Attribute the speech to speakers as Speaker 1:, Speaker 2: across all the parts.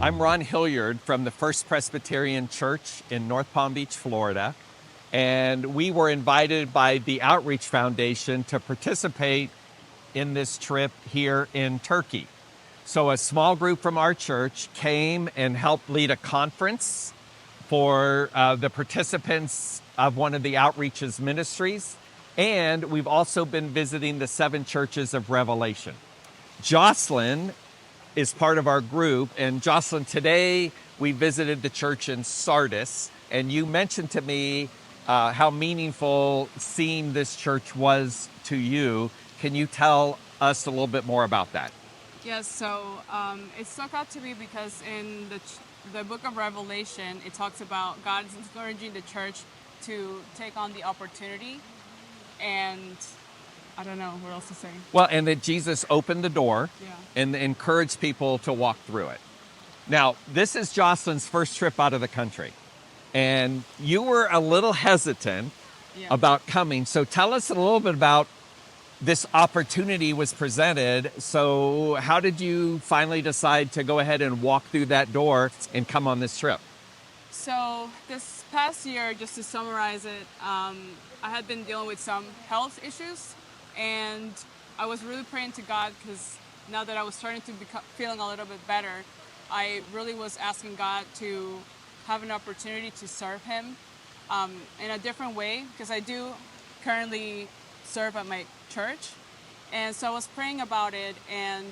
Speaker 1: I'm Ron Hilliard from the First Presbyterian Church in North Palm Beach, Florida. And we were invited by the Outreach Foundation to participate in this trip here in Turkey. So a small group from our church came and helped lead a conference for the participants of one of the Outreach's ministries. And we've also been visiting the 7 churches of Revelation. Jocelyn is part of our group. And Jocelyn, today we visited the church in Sardis. And you mentioned to me how meaningful seeing this church was to you. Can you tell us a little bit more about that?
Speaker 2: Yes, so it stuck out to me because in the book of Revelation, it talks about God is encouraging the church to take on the opportunity, and I don't know what else to say.
Speaker 1: Well, and that Jesus opened the door
Speaker 2: Yeah.
Speaker 1: and encouraged people to walk through it. Now, this is Jocelyn's first trip out of the country, and you were a little hesitant
Speaker 2: Yeah.
Speaker 1: about coming. So tell us a little bit about this opportunity was presented. So how did you finally decide to go ahead and walk through that door and come on this trip?
Speaker 2: So this past year, just to summarize it, I had been dealing with some health issues, and I was really praying to God because now that I was starting to be feeling a little bit better, I really was asking God to have an opportunity to serve Him in a different way, because I do currently serve at my church. And so I was praying about it, and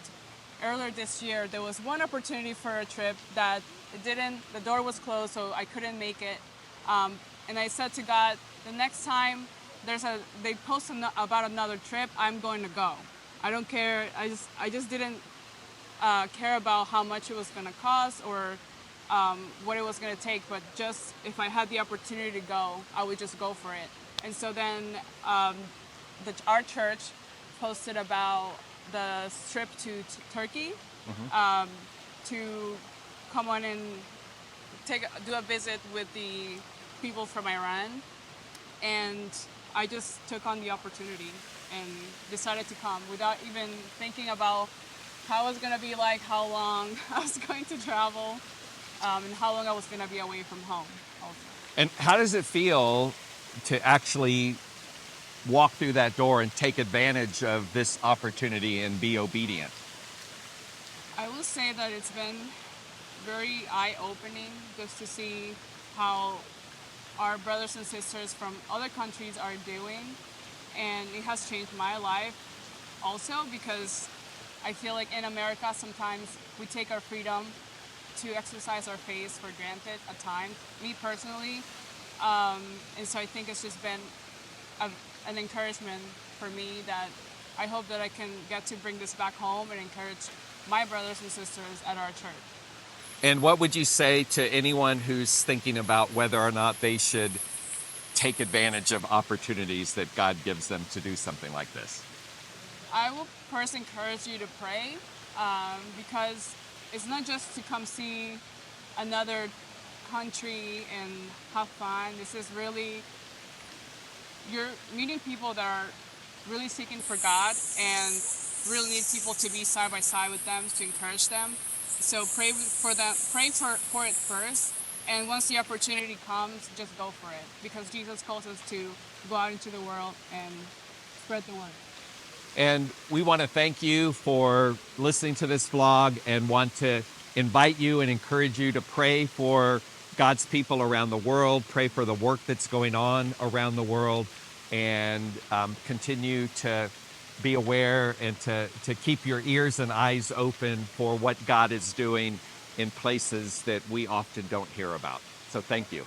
Speaker 2: earlier this year there was one opportunity for a trip that the door was closed, so I couldn't make it. And I said to God, the next time they post about another trip, I'm going to go. I don't care. I just didn't care about how much it was going to cost or what it was going to take, but just if I had the opportunity to go, I would just go for it. And so then our church posted about the trip to Turkey to come on and do a visit with the people from Iran. And I just took on the opportunity and decided to come without even thinking about how it was going to be like, how long I was going to travel, and how long I was going to be away from home also.
Speaker 1: And how does it feel to actually walk through that door and take advantage of this opportunity and be obedient?
Speaker 2: I will say that it's been very eye-opening just to see how our brothers and sisters from other countries are doing, and it has changed my life also, because I feel like in America sometimes we take our freedom to exercise our faith for granted at times, me personally, and so I think it's just been an encouragement for me that I hope that I can get to bring this back home and encourage my brothers and sisters at our church.
Speaker 1: And what would you say to anyone who's thinking about whether or not they should take advantage of opportunities that God gives them to do something like this?
Speaker 2: I will first encourage you to pray, because it's not just to come see another country and have fun. This is really, you're meeting people that are really seeking for God and really need people to be side by side with them to encourage them. So pray for them, pray for it first, and once the opportunity comes, just go for it, because Jesus calls us to go out into the world and spread the word.
Speaker 1: And we want to thank you for listening to this vlog and want to invite you and encourage you to pray for God's people around the world, pray for the work that's going on around the world, and continue to be aware and to keep your ears and eyes open for what God is doing in places that we often don't hear about. So thank you.